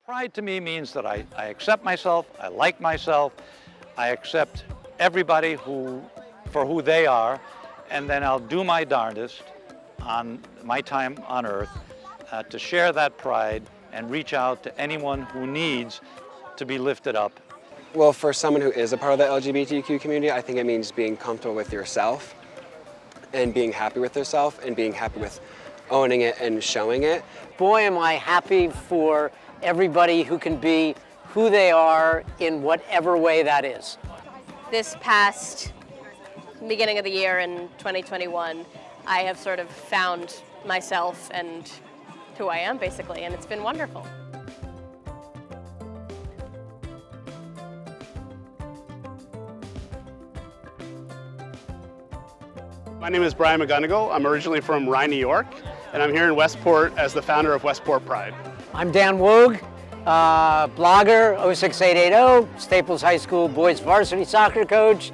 Pride to me means that I accept myself, I like myself, I accept everybody for who they are, and then I'll do my darndest on my time on earth to share that pride and reach out to anyone who needs to be lifted up. Well, for someone who is a part of the LGBTQ community, I think it means being comfortable with yourself and being happy with yourself and being happy with owning it and showing it. Boy, am I happy for everybody who can be who they are in whatever way that is. This past beginning of the year in 2021, I have sort of found myself and who I am, basically, and it's been wonderful. My name is Brian McGonigal. I'm originally from Rye, New York, and I'm here in Westport as the founder of Westport Pride. I'm Dan Woog, blogger, 06880, Staples High School boys varsity soccer coach,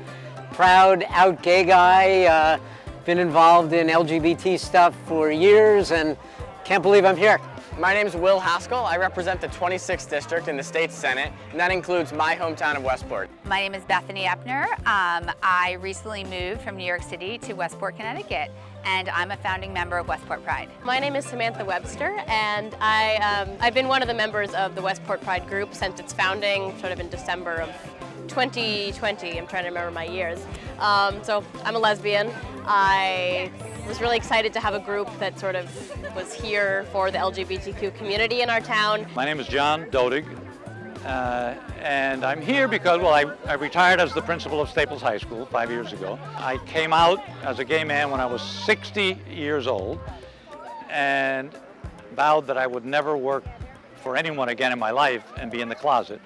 proud out gay guy, been involved in LGBT stuff for years and can't believe I'm here. My name is Will Haskell. I represent the 26th District in the State Senate, and that includes my hometown of Westport. My name is Bethany Epner. I recently moved from New York City to Westport, Connecticut, and I'm a founding member of Westport Pride. My name is Samantha Webster, and I've been one of the members of the Westport Pride group since its founding, sort of in December of 2020. I'm trying to remember my years. So I'm a lesbian. I was really excited to have a group that sort of was here for the LGBTQ community in our town. My name is John Dodig, and I'm here because, well, I retired as the principal of Staples High School 5 years ago. I came out as a gay man when I was 60 years old and vowed that I would never work for anyone again in my life and be in the closet.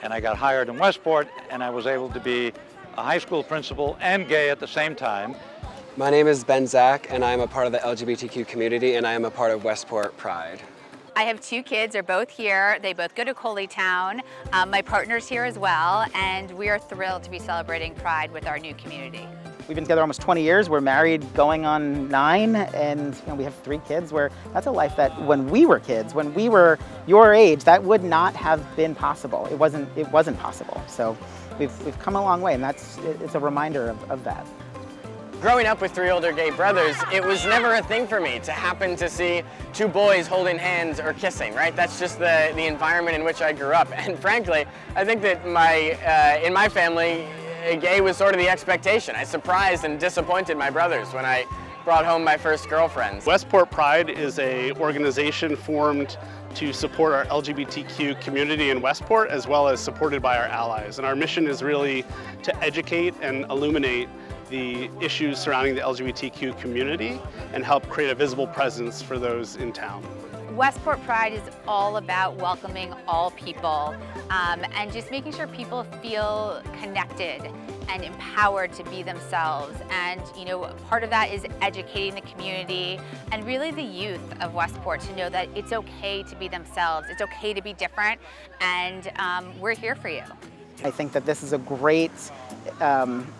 And I got hired in Westport, and I was able to be a high school principal and gay at the same time. My name is Ben Zach, and I am a part of the LGBTQ community, and I am a part of Westport Pride. I have two kids, they're both here, they both go to Coleytown. My partner's here as well, and we are thrilled to be celebrating Pride with our new community. We've been together almost 20 years. We're married going on 9, and we have 3 kids. That's a life that when we were kids, when we were your age, that would not have been possible. It wasn't possible. So we've come a long way, and it's a reminder of that. Growing up with 3 older gay brothers, it was never a thing for me to happen to see 2 boys holding hands or kissing, right? That's just the environment in which I grew up. And frankly, I think that in my family, gay was sort of the expectation. I surprised and disappointed my brothers when I brought home my first girlfriends. Westport Pride is an organization formed to support our LGBTQ community in Westport, as well as supported by our allies. And our mission is really to educate and illuminate the issues surrounding the LGBTQ community and help create a visible presence for those in town. Westport Pride is all about welcoming all people and just making sure people feel connected and empowered to be themselves. And part of that is educating the community and really the youth of Westport to know that it's okay to be themselves, it's okay to be different, and we're here for you. I think that this is a great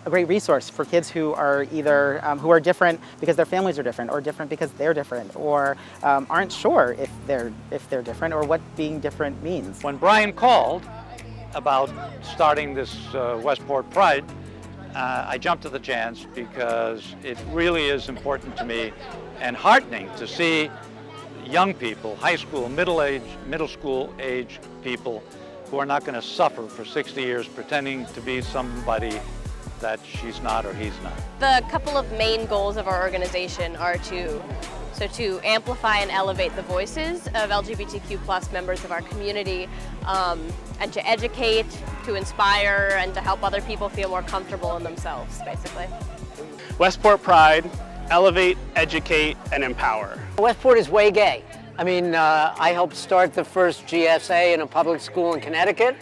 resource for kids who are either who are different because their families are different, or different because they're different, or aren't sure if they're different or what being different means. When Brian called about starting this Westport Pride, I jumped at the chance because it really is important to me and heartening to see young people, high school, middle school age people, who are not going to suffer for 60 years pretending to be somebody that she's not or he's not. The couple of main goals of our organization are to amplify and elevate the voices of LGBTQ+ members of our community, and to educate, to inspire, and to help other people feel more comfortable in themselves, basically. Westport Pride, elevate, educate, and empower. Westport is way gay. I mean, I helped start the first GSA in a public school in Connecticut.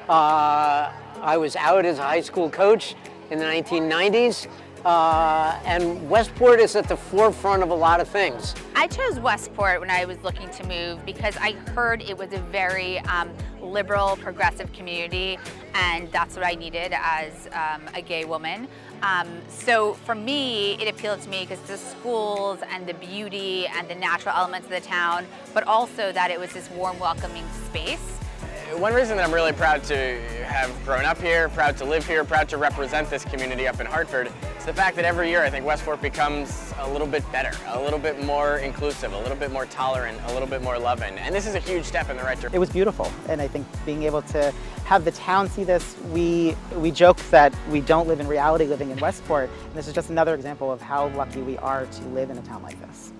I was out as a high school coach in the 1990s. And Westport is at the forefront of a lot of things. I chose Westport when I was looking to move because I heard it was a very liberal, progressive community, and that's what I needed as a gay woman. So for me, it appealed to me because the schools and the beauty and the natural elements of the town, but also that it was this warm, welcoming space. one reason that I'm really proud to have grown up here, proud to live here, proud to represent this community up in Hartford is the fact that every year I think Westport becomes a little bit better, a little bit more inclusive, a little bit more tolerant, a little bit more loving. And this is a huge step in the right direction. It was beautiful, and I think being able to have the town see this, we joke that we don't live in reality living in Westport, and this is just another example of how lucky we are to live in a town like this.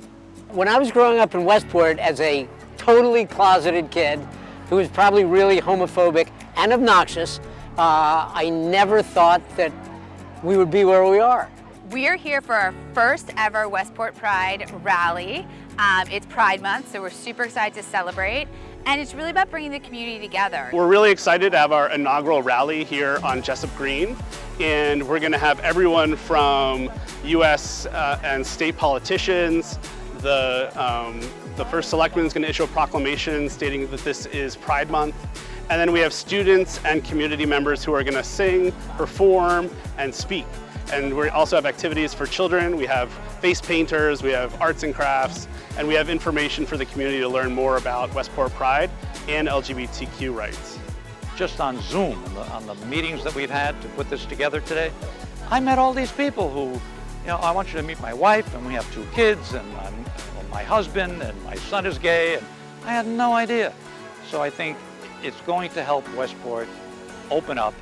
When I was growing up in Westport as a totally closeted kid who was probably really homophobic and obnoxious, I never thought that we would be where we are. We are here for our first ever Westport Pride rally. It's Pride Month, so we're super excited to celebrate. And it's really about bringing the community together. We're really excited to have our inaugural rally here on Jesup Green. And we're gonna have everyone from US and state politicians. The first selectman is going to issue a proclamation stating that this is Pride Month. And then we have students and community members who are going to sing, perform, and speak. And we also have activities for children. We have face painters, we have arts and crafts, and we have information for the community to learn more about Westport Pride and LGBTQ rights. Just on Zoom, on the meetings that we've had to put this together today, I met all these people who, I want you to meet my wife, and we have 2 kids, and my husband, and my son is gay, and I had no idea. So I think it's going to help Westport open up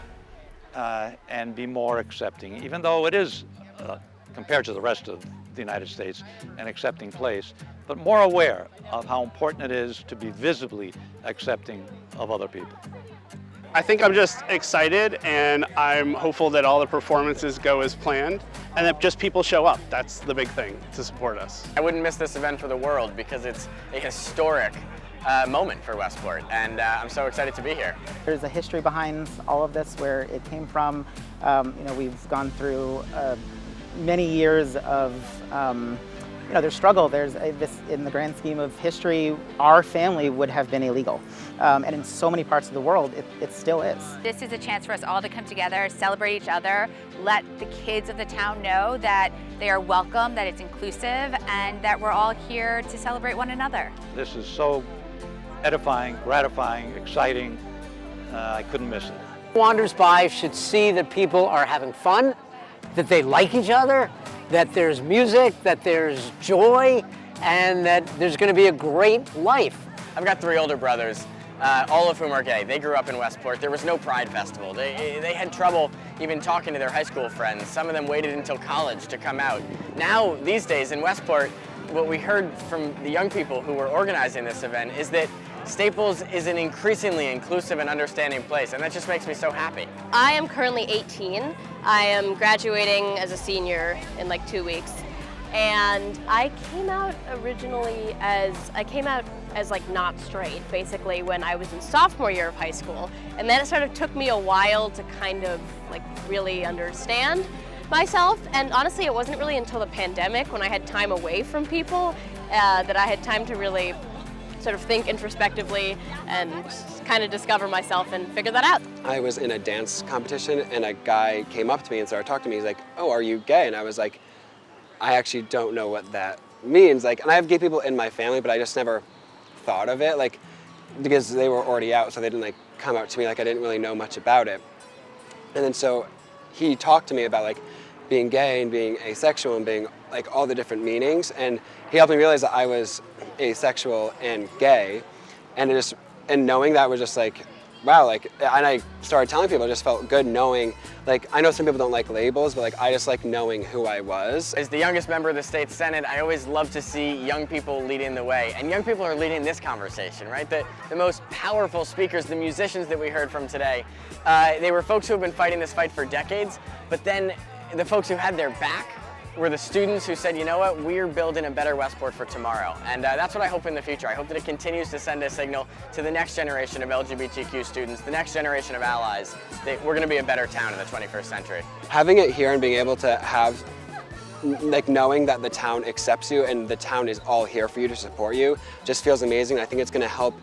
and be more accepting, even though it is, compared to the rest of the United States, an accepting place, but more aware of how important it is to be visibly accepting of other people. I think I'm just excited, and I'm hopeful that all the performances go as planned and that just people show up. That's the big thing to support us. I wouldn't miss this event for the world because it's a historic moment for Westport, and I'm so excited to be here. There's a history behind all of this, where it came from. We've gone through many years of their struggle. There's this, in the grand scheme of history, our family would have been illegal. And in so many parts of the world, it still is. This is a chance for us all to come together, celebrate each other, let the kids of the town know that they are welcome, that it's inclusive, and that we're all here to celebrate one another. This is so edifying, gratifying, exciting. I couldn't miss it. Who wanders by should see that people are having fun, that they like each other, that there's music, that there's joy, and that there's going to be a great life. I've got 3 older brothers, all of whom are gay. They grew up in Westport. There was no Pride Festival. They had trouble even talking to their high school friends. Some of them waited until college to come out. Now, these days in Westport, what we heard from the young people who were organizing this event is that Staples is an increasingly inclusive and understanding place, and that just makes me so happy. I am currently 18. I am graduating as a senior in like 2 weeks. And I came out originally as like not straight, basically, when I was in sophomore year of high school. And then it sort of took me a while to kind of like really understand myself. And honestly, it wasn't really until the pandemic, when I had time away from people, that I had time to really sort of think introspectively and kind of discover myself and figure that out. I was in a dance competition, and a guy came up to me and started talking to me. He's like, "Oh, are you gay?" And I was like, I actually don't know what that means. Like, and I have gay people in my family, but I just never thought of it, like, because they were already out, so they didn't like come out to me. Like, I didn't really know much about it. And then so he talked to me about like being gay and being asexual and being like all the different meanings, and he helped me realize that I was asexual and gay, and knowing that was just like, wow, like, and I started telling people. It just felt good knowing, like, I know some people don't like labels, but like, I just like knowing who I was. As the youngest member of the state Senate, I always love to see young people leading the way, and young people are leading this conversation, right? The most powerful speakers, the musicians that we heard from today, they were folks who have been fighting this fight for decades, but then the folks who had their back were the students who said, you know what, we're building a better Westport for tomorrow. And that's what I hope in the future. I hope that it continues to send a signal to the next generation of LGBTQ students, the next generation of allies, that we're gonna be a better town in the 21st century. Having it here and being able to have, like, knowing that the town accepts you and the town is all here for you to support you just feels amazing. I think it's gonna help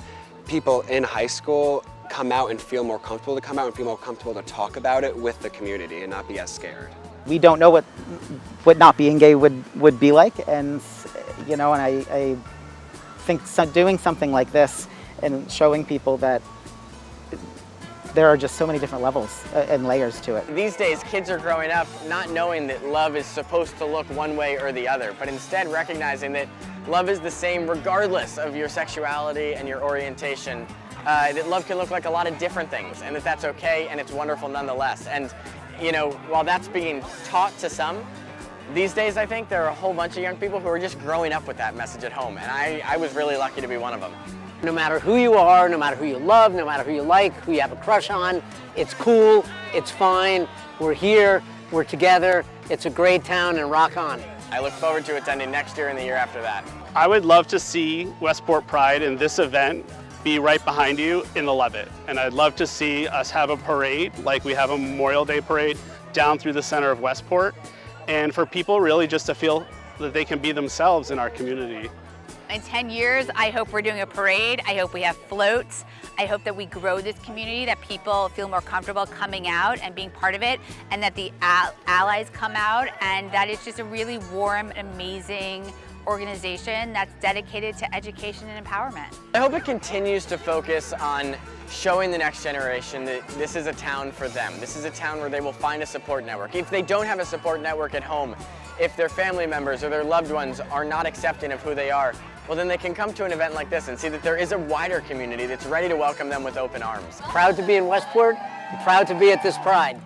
people in high school come out and feel more comfortable to come out and feel more comfortable to talk about it with the community and not be as scared. We don't know what not being gay would be like, and and I think doing something like this and showing people that there are just so many different levels and layers to it. These days, kids are growing up not knowing that love is supposed to look one way or the other, but instead recognizing that love is the same regardless of your sexuality and your orientation. That love can look like a lot of different things, and that's okay, and it's wonderful nonetheless. And you know, while that's being taught to some, these days I think there are a whole bunch of young people who are just growing up with that message at home, and I was really lucky to be one of them. No matter who you are, no matter who you love, no matter who you like, who you have a crush on, it's cool, it's fine, we're here, we're together, it's a great town, and rock on. I look forward to attending next year and the year after that. I would love to see Westport Pride in this event be right behind you in the Levitt. And I'd love to see us have a parade, like we have a Memorial Day parade, down through the center of Westport. And for people really just to feel that they can be themselves in our community. In 10 years, I hope we're doing a parade. I hope we have floats. I hope that we grow this community, that people feel more comfortable coming out and being part of it, and that the allies come out, and that it's just a really warm, amazing organization that's dedicated to education and empowerment. I hope it continues to focus on showing the next generation that this is a town for them. This is a town where they will find a support network. If they don't have a support network at home, if their family members or their loved ones are not accepting of who they are, well then they can come to an event like this and see that there is a wider community that's ready to welcome them with open arms. Proud to be in Westport, and proud to be at this Pride.